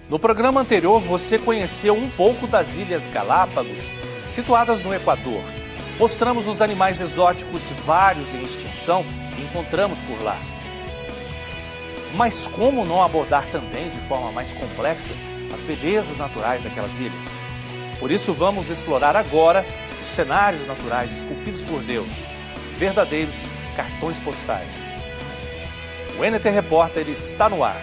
No programa anterior, você conheceu um pouco das Ilhas Galápagos, situadas no Equador. Mostramos os animais exóticos, vários em extinção, que encontramos por lá. Mas como não abordar também de forma mais complexa as belezas naturais daquelas ilhas? Por isso vamos explorar agora os cenários naturais esculpidos por Deus, verdadeiros cartões postais. O NT Repórter está no ar.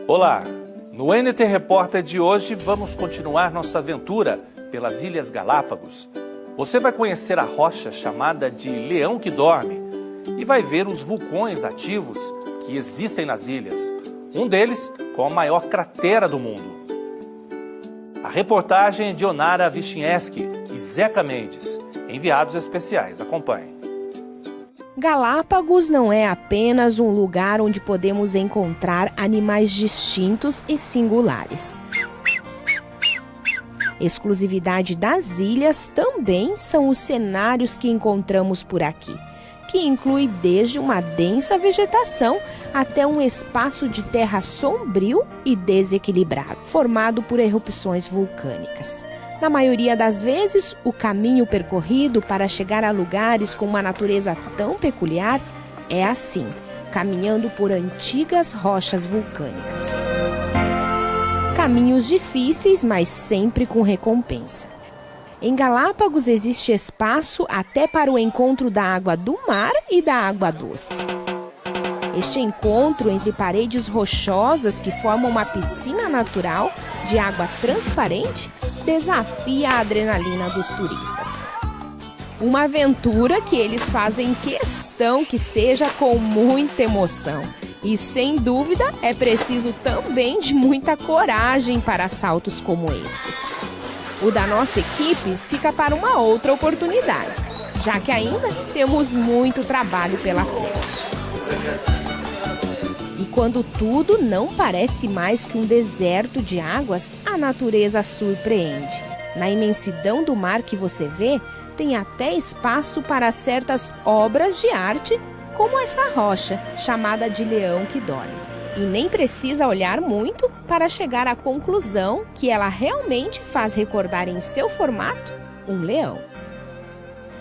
Olá! No NT Repórter de hoje vamos continuar nossa aventura pelas Ilhas Galápagos. Você vai conhecer a rocha chamada de Leão que Dorme e vai ver os vulcões ativos que existem nas ilhas, um deles com a maior cratera do mundo. A reportagem é de Onara Vichniewski e Zeca Mendes, enviados especiais. Acompanhe. Galápagos não é apenas um lugar onde podemos encontrar animais distintos e singulares. Exclusividade das ilhas também são os cenários que encontramos por aqui, que inclui desde uma densa vegetação até um espaço de terra sombrio e desequilibrado, formado por erupções vulcânicas. Na maioria das vezes, o caminho percorrido para chegar a lugares com uma natureza tão peculiar é assim, caminhando por antigas rochas vulcânicas. Caminhos difíceis, mas sempre com recompensa. Em Galápagos existe espaço até para o encontro da água do mar e da água doce. Este encontro entre paredes rochosas que formam uma piscina natural de água transparente desafia a adrenalina dos turistas. Uma aventura que eles fazem questão que seja com muita emoção. E, sem dúvida, é preciso também de muita coragem para saltos como estes. O da nossa equipe fica para uma outra oportunidade, já que ainda temos muito trabalho pela frente. E quando tudo não parece mais que um deserto de águas, a natureza surpreende. Na imensidão do mar que você vê, tem até espaço para certas obras de arte, como essa rocha, chamada de Leão que Dorme. E nem precisa olhar muito para chegar à conclusão que ela realmente faz recordar em seu formato um leão.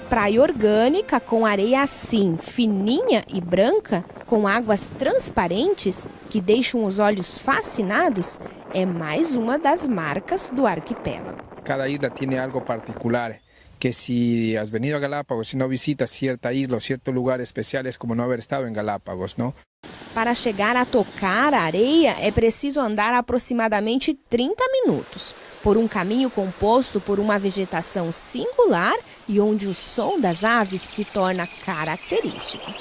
Praia orgânica com areia assim, fininha e branca, com águas transparentes que deixam os olhos fascinados, é mais uma das marcas do arquipélago. Cada isla tem algo particular, que si has venido a Galápagos y no visitas cierta isla o cierto lugar especial es como no haber estado en Galápagos, ¿no? Para chegar a tocar a areia é preciso andar aproximadamente 30 minutos, por um caminho composto por uma vegetação singular e onde o som das aves se torna característico.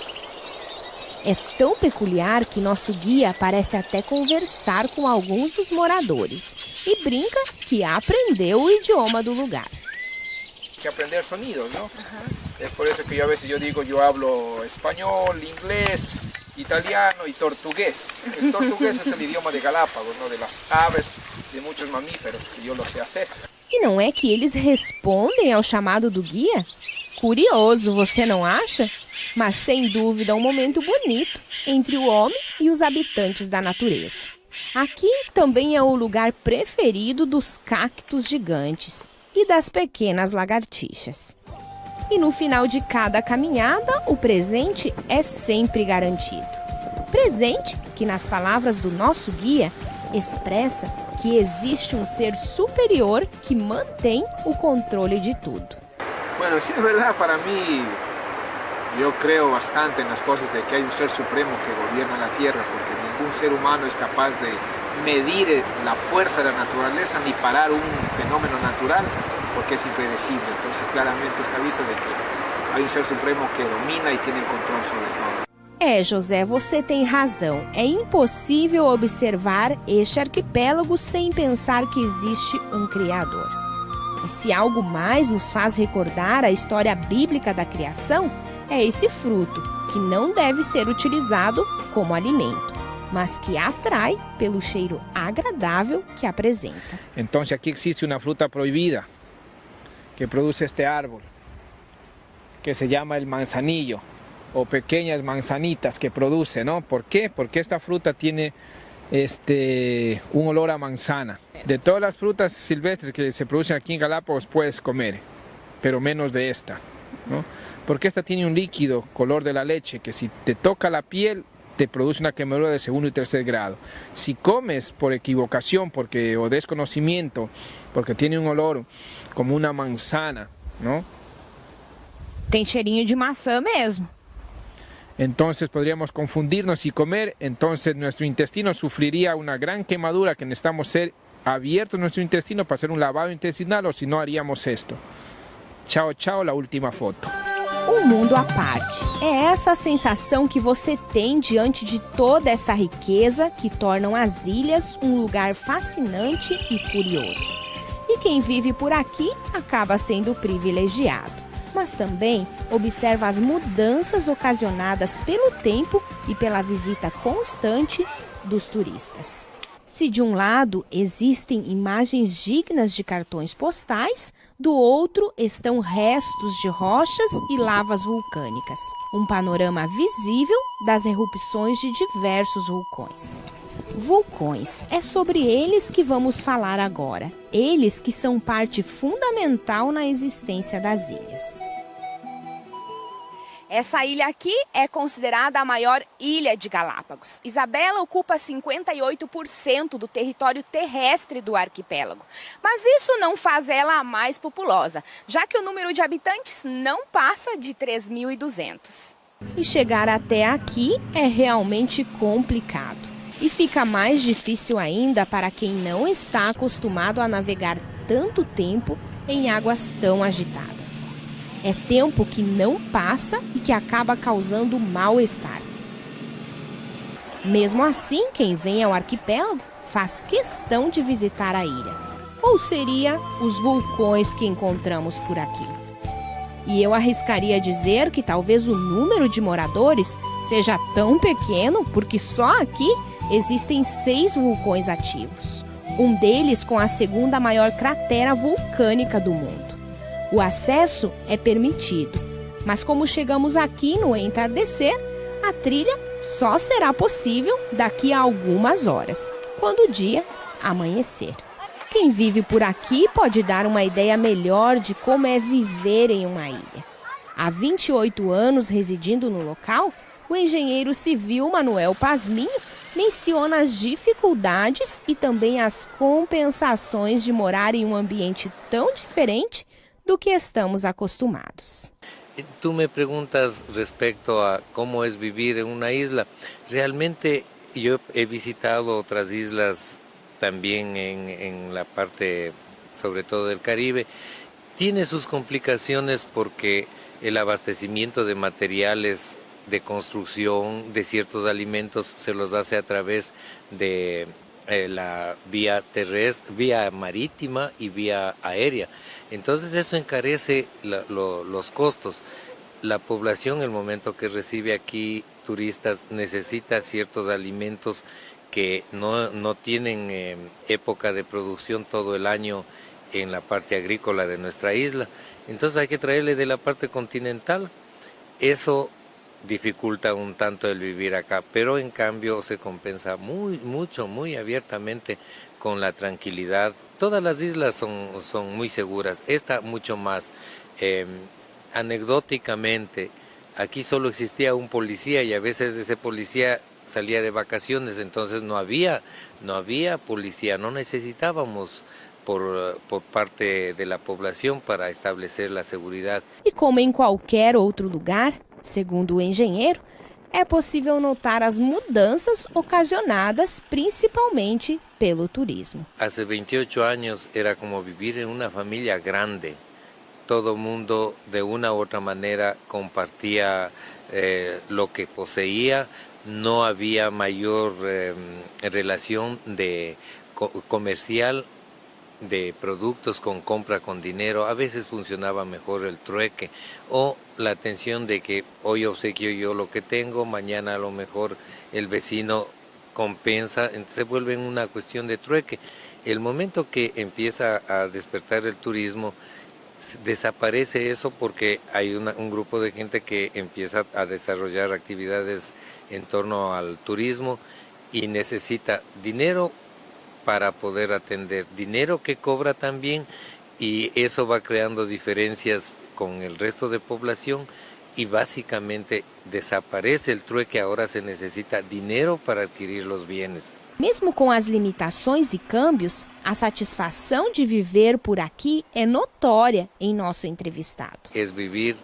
É tão peculiar que nosso guia parece até conversar com alguns dos moradores e brinca que aprendeu o idioma do lugar. Que aprender sonidos, ¿no? Es por eso que yo a veces digo, yo hablo español, inglés, italiano y portugués. El portugués es el idioma de Galápagos, ¿no? De las aves, de muchos mamíferos, que yo lo sé hacer. E não é que eles respondem ao chamado do guia? Curioso, você não acha? Mas sem dúvida um momento bonito entre o homem e os habitantes da natureza. Aqui também é o lugar preferido dos cactos gigantes e das pequenas lagartixas. E no final de cada caminhada, o presente é sempre garantido. Presente que, nas palavras do nosso guia, expressa que existe um ser superior que mantém o controle de tudo. Bueno, sí, es verdad, para mí, yo creo bastante en las cosas de que hay un ser supremo que gobierna la tierra, porque ningún ser humano es capaz de medir la fuerza de la naturaleza ni parar un fenómeno natural, porque es impredecible. Entonces claramente está visto de que hay un ser supremo que domina y tiene el control sobre todo. José, você tem razão. É impossível observar este arquipélago sem pensar que existe um Criador. E se algo mais nos faz recordar a história bíblica da criação, é esse fruto, que não deve ser utilizado como alimento, mas que atrai pelo cheiro agradável que apresenta. Entonces aquí existe una fruta prohibida que produce este árbol. que se llama el manzanillo o pequeñas manzanitas que produce, ¿no? ¿Por qué? Porque esta fruta tiene un olor a manzana. De todas las frutas silvestres que se producen aquí en Galápagos puedes comer, pero menos de esta, ¿no? Porque esta tiene un líquido color de la leche que si te toca la piel te produce una quemadura de segundo y tercer grado. Si comes por equivocación o desconocimiento, porque tiene un olor como una manzana, ¿no? Tem cheirinho de maçã mesmo. Entonces podríamos confundirnos y comer, entonces nuestro intestino sufriría una gran quemadura que necesitamos ser abiertos nuestro intestino para hacer un lavado intestinal, o si no haríamos esto. Tchau, tchau, la última foto. Um mundo à parte. É essa a sensação que você tem diante de toda essa riqueza que tornam as ilhas um lugar fascinante e curioso. E quem vive por aqui acaba sendo privilegiado, mas também observa as mudanças ocasionadas pelo tempo e pela visita constante dos turistas. Se de um lado existem imagens dignas de cartões postais, do outro estão restos de rochas e lavas vulcânicas. Um panorama visível das erupções de diversos vulcões. Vulcões, é sobre eles que vamos falar agora. Eles que são parte fundamental na existência das ilhas. Essa ilha aqui é considerada a maior ilha de Galápagos. Isabela ocupa 58% do território terrestre do arquipélago. Mas isso não faz ela a mais populosa, já que o número de habitantes não passa de 3.200. E chegar até aqui é realmente complicado. E fica mais difícil ainda para quem não está acostumado a navegar tanto tempo em águas tão agitadas. É tempo que não passa e que acaba causando mal-estar. Mesmo assim, quem vem ao arquipélago faz questão de visitar a ilha. Ou seria os vulcões que encontramos por aqui. E eu arriscaria dizer que talvez o número de moradores seja tão pequeno porque só aqui existem 6 vulcões ativos. Um deles com a segunda maior cratera vulcânica do mundo. O acesso é permitido, mas como chegamos aqui no entardecer, a trilha só será possível daqui a algumas horas, quando o dia amanhecer. Quem vive por aqui pode dar uma ideia melhor de como é viver em uma ilha. Há 28 anos residindo no local, o engenheiro civil Manuel Pasminho menciona as dificuldades e também as compensações de morar em um ambiente tão diferente do que estamos acostumados. Tú me preguntas respecto a cómo es vivir en una isla. Realmente yo he visitado otras islas también en la parte, sobre todo del Caribe. Tiene sus complicaciones porque el abastecimiento de materiales de construcción, de ciertos alimentos, se los hace a través de la vía terrestre, vía marítima y vía aérea. Entonces eso encarece los costos. La población, el momento que recibe aquí turistas, necesita ciertos alimentos que no tienen época de producción todo el año en la parte agrícola de nuestra isla. Entonces hay que traerle de la parte continental. Eso dificulta un tanto el vivir acá, pero en cambio se compensa muy abiertamente con la tranquilidad. Todas las islas son muy seguras, esta mucho más. Anecdóticamente, aquí solo existía un policía y a veces ese policía salía de vacaciones, entonces no había policía, no necesitábamos por parte de la población para establecer la seguridad. E como em qualquer outro lugar, segundo o engenheiro, é possível notar as mudanças ocasionadas principalmente pelo turismo. Hace 28 años era como vivir en una familia grande. Todo mundo de una u otra manera compartía lo que poseía. No había mayor relación comercial de productos con compra con dinero. A veces funcionaba mejor el trueque o la atención de que hoy obsequio yo lo que tengo, mañana a lo mejor el vecino compensa, entonces se vuelve una cuestión de trueque. El momento que empieza a despertar el turismo, Desaparece eso porque hay un grupo de gente que empieza a desarrollar actividades en torno al turismo y necesita dinero para poder atender, dinero que cobra también, y eso va creando diferencias con el resto de población y básicamente desaparece el trueque. Ahora se necesita dinero para adquirir los bienes. Mesmo com as limitações e câmbios, a satisfação de viver por aqui é notória em nosso entrevistado. Es vivir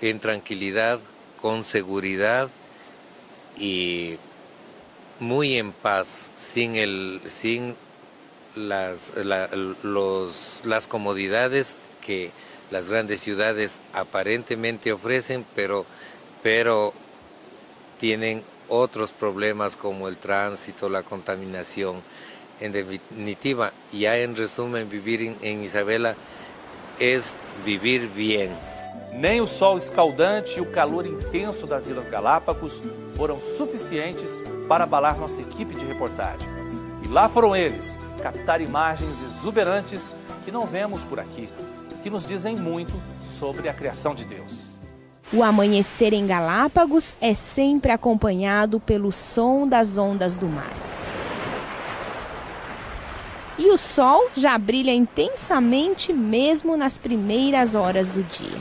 en tranquilidad, con seguridad y muy en paz, sin las comodidades que las grandes ciudades aparentemente ofrecen, pero tienen otros problemas como el tránsito, la contaminación. En definitiva, ya en resumen, vivir en Isabela es vivir bien. Nem o sol escaldante e o calor intenso das Ilhas Galápagos foram suficientes para abalar nossa equipe de reportagem. E lá foram eles, captar imagens exuberantes que não vemos por aqui, que nos dizem muito sobre a criação de Deus. O amanhecer em Galápagos é sempre acompanhado pelo som das ondas do mar. E o sol já brilha intensamente mesmo nas primeiras horas do dia.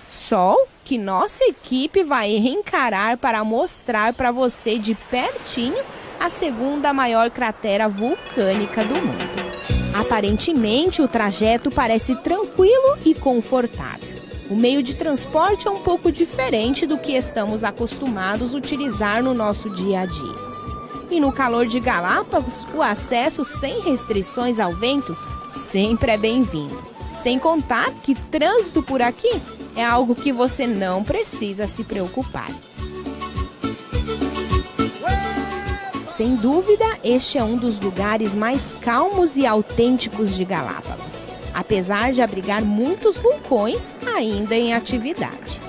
Sol que nossa equipe vai encarar para mostrar para você de pertinho a segunda maior cratera vulcânica do mundo. Aparentemente, o trajeto parece tranquilo e confortável. O meio de transporte é um pouco diferente do que estamos acostumados a utilizar no nosso dia a dia. E no calor de Galápagos, o acesso sem restrições ao vento sempre é bem-vindo. Sem contar que trânsito por aqui é algo que você não precisa se preocupar. Sem dúvida, este é um dos lugares mais calmos e autênticos de Galápagos, apesar de abrigar muitos vulcões ainda em atividade.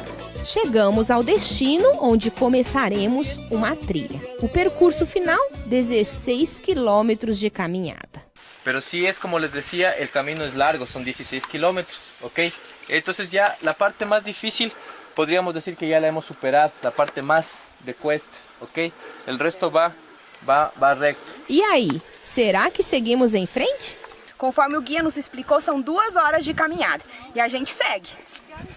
Chegamos ao destino, onde começaremos uma trilha. O percurso final, 16 quilômetros de caminhada. Pero sí es como les decía, el camino es largo, son 16 kilómetros, ¿ok? Entonces ya la parte más difícil, podríamos decir que ya la hemos superado, la parte más de cuesta, ¿ok? El resto va recto. E aí, será que seguimos em frente? Conforme o guia nos explicou, são 2 horas de caminhada e a gente segue.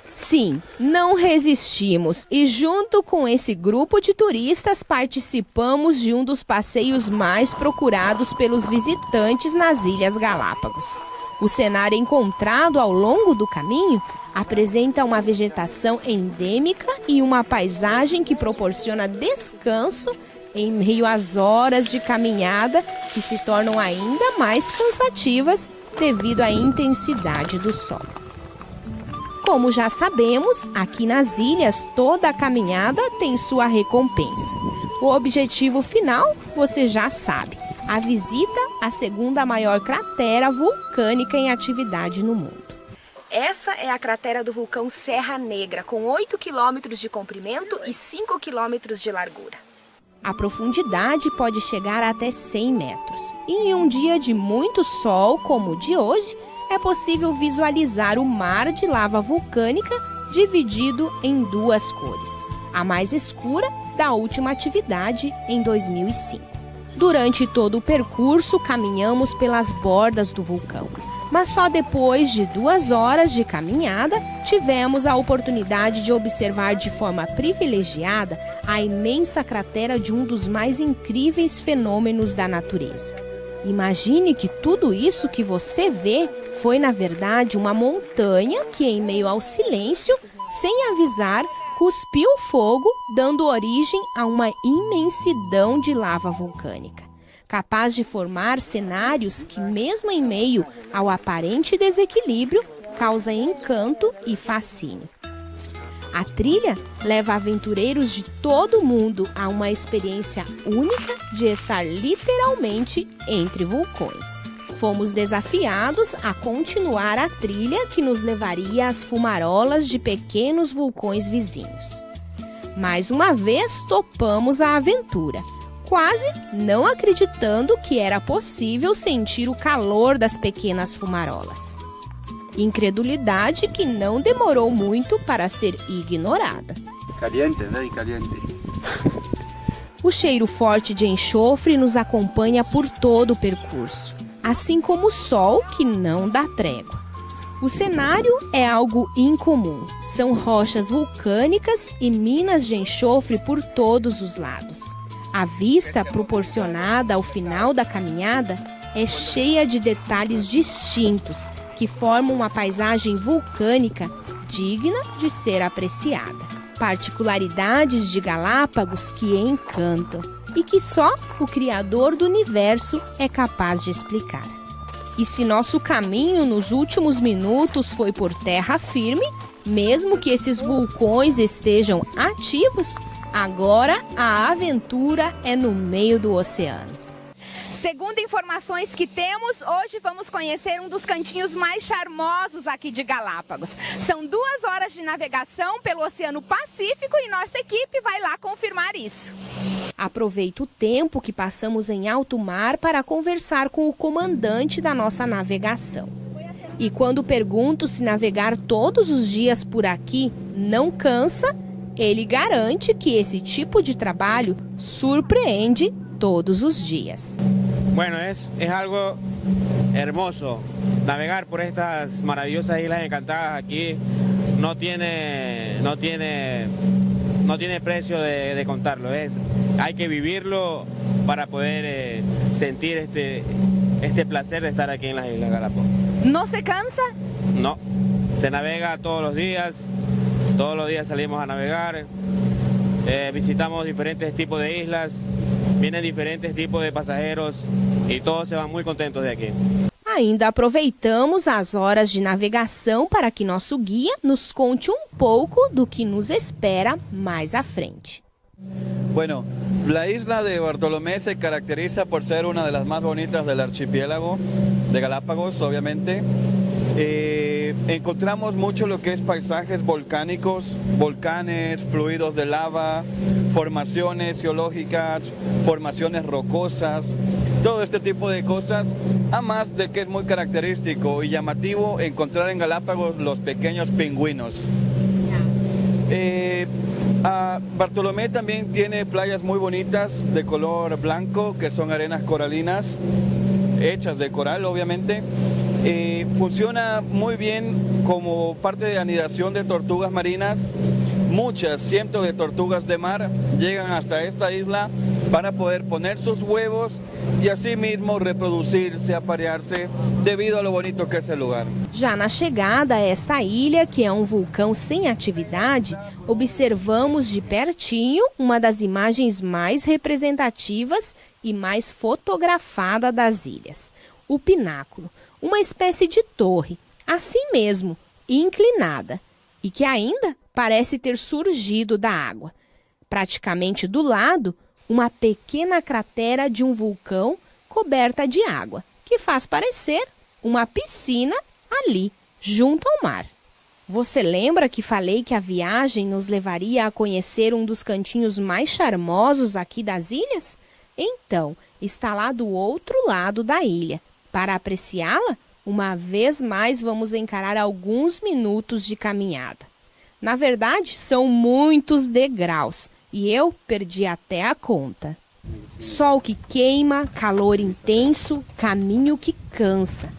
Sim, não resistimos e junto com esse grupo de turistas participamos de um dos passeios mais procurados pelos visitantes nas Ilhas Galápagos. O cenário encontrado ao longo do caminho apresenta uma vegetação endêmica e uma paisagem que proporciona descanso em meio às horas de caminhada que se tornam ainda mais cansativas devido à intensidade do sol. Como já sabemos, aqui nas ilhas toda a caminhada tem sua recompensa. O objetivo final você já sabe, a visita à segunda maior cratera vulcânica em atividade no mundo. Essa é a cratera do vulcão Serra Negra, com 8 quilômetros de comprimento e 5 quilômetros de largura. A profundidade pode chegar até 100 metros. E em um dia de muito sol, como o de hoje, é possível visualizar o mar de lava vulcânica dividido em 2 cores. A mais escura, da última atividade em 2005. Durante todo o percurso, caminhamos pelas bordas do vulcão. Mas só depois de 2 horas de caminhada, tivemos a oportunidade de observar de forma privilegiada a imensa cratera de um dos mais incríveis fenômenos da natureza. Imagine que tudo isso que você vê foi, na verdade, uma montanha que, em meio ao silêncio, sem avisar, cuspiu fogo, dando origem a uma imensidão de lava vulcânica, capaz de formar cenários que, mesmo em meio ao aparente desequilíbrio, causa encanto e fascínio. A trilha leva aventureiros de todo o mundo a uma experiência única de estar literalmente entre vulcões. Fomos desafiados a continuar a trilha que nos levaria às fumarolas de pequenos vulcões vizinhos. Mais uma vez topamos a aventura, quase não acreditando que era possível sentir o calor das pequenas fumarolas. Incredulidade que não demorou muito para ser ignorada. Caliente, né? Caliente. O cheiro forte de enxofre nos acompanha por todo o percurso, assim como o sol que não dá trégua. O cenário é algo incomum. São rochas vulcânicas e minas de enxofre por todos os lados. A vista proporcionada ao final da caminhada é cheia de detalhes distintos que formam uma paisagem vulcânica digna de ser apreciada. Particularidades de Galápagos que encantam e que só o Criador do Universo é capaz de explicar. E se nosso caminho nos últimos minutos foi por terra firme, mesmo que esses vulcões estejam ativos, agora a aventura é no meio do oceano. Segundo informações que temos, hoje vamos conhecer um dos cantinhos mais charmosos aqui de Galápagos. São 2 horas de navegação pelo Oceano Pacífico e nossa equipe vai lá confirmar isso. Aproveito o tempo que passamos em alto mar para conversar com o comandante da nossa navegação. E quando pergunto se navegar todos os dias por aqui não cansa, ele garante que esse tipo de trabalho surpreende todos os dias. Bueno, es algo hermoso. Navegar por estas maravillosas islas encantadas aquí no tiene precio de contarlo. Hay que vivirlo para poder sentir este placer de estar aquí en las Islas Galápagos. ¿No se cansa? No, se navega todos los días salimos a navegar, visitamos diferentes tipos de islas, vienen diferentes tipos de pasajeros e todos se vão muito contentos de aqui. Ainda aproveitamos as horas de navegação para que nosso guia nos conte um pouco do que nos espera mais à frente. Bueno, la isla de Bartolomé se caracteriza por ser una de las más bonitas del archipiélago de Galápagos, obviamente. Encontramos mucho lo que es paisajes volcánicos, volcanes, fluidos de lava, formaciones geológicas, formaciones rocosas, todo este tipo de cosas, además de que es muy característico y llamativo encontrar en Galápagos los pequeños pingüinos. Bartolomé también tiene playas muy bonitas de color blanco, que son arenas coralinas, hechas de coral obviamente. Funciona muy bien como parte de anidación de tortugas marinas. Muchas, cientos de tortugas de mar llegan hasta esta isla para poder poner sus huevos y así mismo reproducirse, aparearse, devido a lo bonito que es el lugar. Já na chegada a esta ilha, que é um vulcão sem atividade, observamos de pertinho uma das imagens mais representativas e mais fotografada das ilhas, o pináculo, uma espécie de torre, assim mesmo, inclinada, e que ainda parece ter surgido da água. Praticamente do lado, uma pequena cratera de um vulcão coberta de água, que faz parecer uma piscina ali, junto ao mar. Você lembra que falei que a viagem nos levaria a conhecer um dos cantinhos mais charmosos aqui das ilhas? Então, está lá do outro lado da ilha. Para apreciá-la, uma vez mais vamos encarar alguns minutos de caminhada. Na verdade, são muitos degraus e eu perdi até a conta. Sol que queima, calor intenso, caminho que cansa.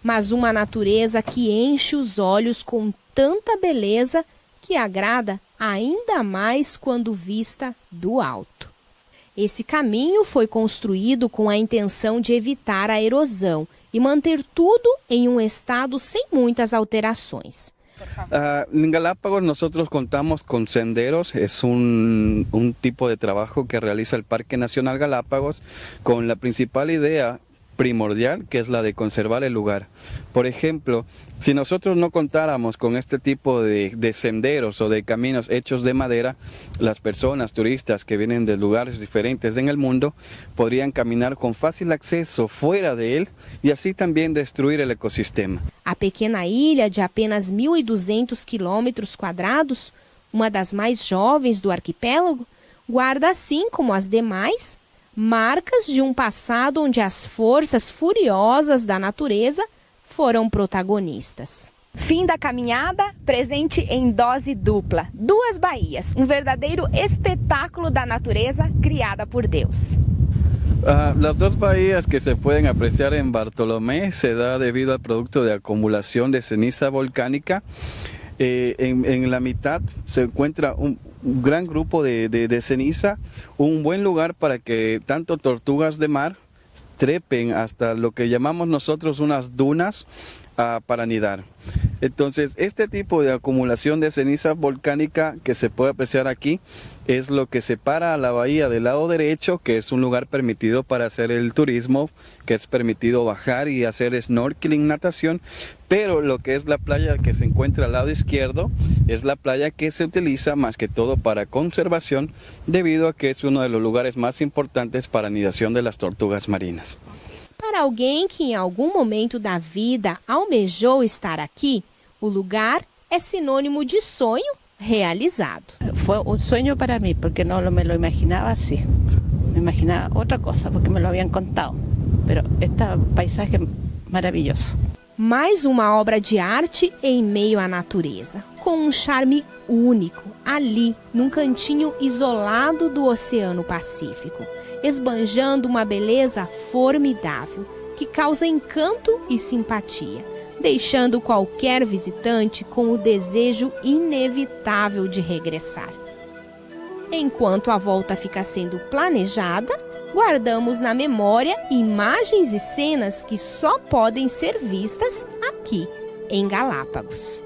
Mas uma natureza que enche os olhos com tanta beleza que agrada ainda mais quando vista do alto. Esse caminho foi construído com a intenção de evitar a erosão e manter tudo em um estado sem muitas alterações. En Galápagos nosotros contamos con senderos, es un tipo de trabajo que realiza el Parque Nacional Galápagos con la principal idea primordial, que es la de conservar el lugar. Por ejemplo, si nosotros no contáramos con este tipo de senderos o de caminos hechos de madera, las personas, turistas que vienen de lugares diferentes en el mundo, podrían caminar con fácil acceso fuera de él y así también destruir el ecosistema. A pequena ilha de apenas 1.200 quilômetros quadrados, uma das mais jovens do arquipélago, guarda, assim como as demais, marcas de um passado onde as forças furiosas da natureza foram protagonistas. Fim da caminhada, presente em dose dupla. 2 baías, um verdadeiro espetáculo da natureza criada por Deus. Las 2 bahías que se pueden apreciar en Bartolomé se da debido al producto de acumulación de ceniza volcánica. En la mitad se encuentra un gran grupo de ceniza, un buen lugar para que tanto tortugas de mar trepen hasta lo que llamamos nosotros unas dunas para anidar. Entonces, este tipo de acumulación de ceniza volcánica que se puede apreciar aquí es lo que separa a la bahía del lado derecho, que es un lugar permitido para hacer el turismo, que es permitido bajar y hacer snorkeling, natación, pero lo que es la playa que se encuentra al lado izquierdo es la playa que se utiliza más que todo para conservación, debido a que es uno de los lugares más importantes para anidación de las tortugas marinas. Para alguém que em algum momento da vida almejou estar aqui, o lugar é sinônimo de sonho realizado. Fue un sueño para mí porque no me lo imaginaba así. Me imaginaba otra cosa porque me lo habían contado. Pero este paisaje maravilloso. Mais uma obra de arte em meio à natureza, com um charme único, ali, num cantinho isolado do Oceano Pacífico, esbanjando uma beleza formidável, que causa encanto e simpatia, deixando qualquer visitante com o desejo inevitável de regressar. Enquanto a volta fica sendo planejada, guardamos na memória imagens e cenas que só podem ser vistas aqui, em Galápagos.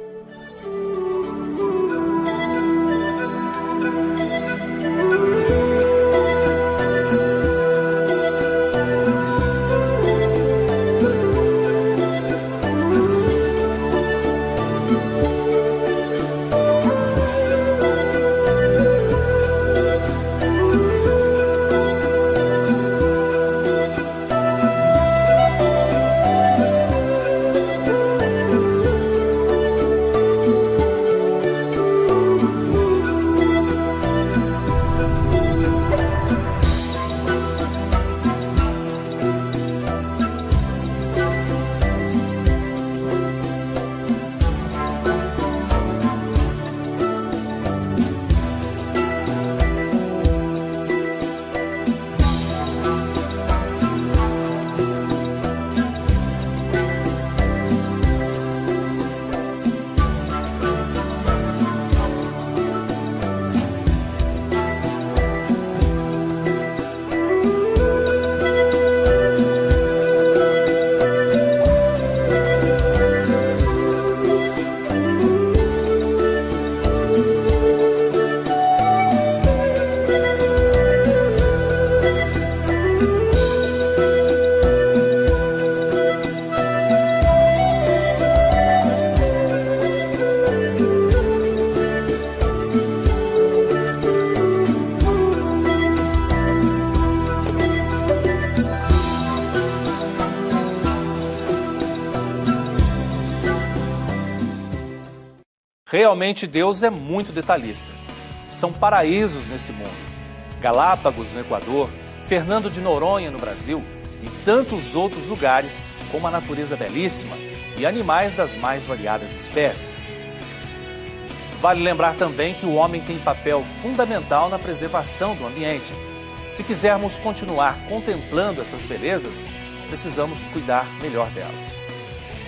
Realmente Deus é muito detalhista. São paraísos nesse mundo. Galápagos no Equador, Fernando de Noronha no Brasil e tantos outros lugares com uma natureza belíssima e animais das mais variadas espécies. Vale lembrar também que o homem tem papel fundamental na preservação do ambiente. Se quisermos continuar contemplando essas belezas, precisamos cuidar melhor delas.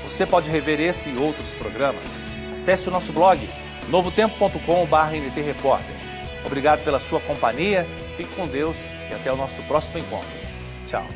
Você pode rever esse e outros programas. Acesse o nosso blog novotempo.com/ntrepórter. Obrigado pela sua companhia, fique com Deus e até o nosso próximo encontro. Tchau.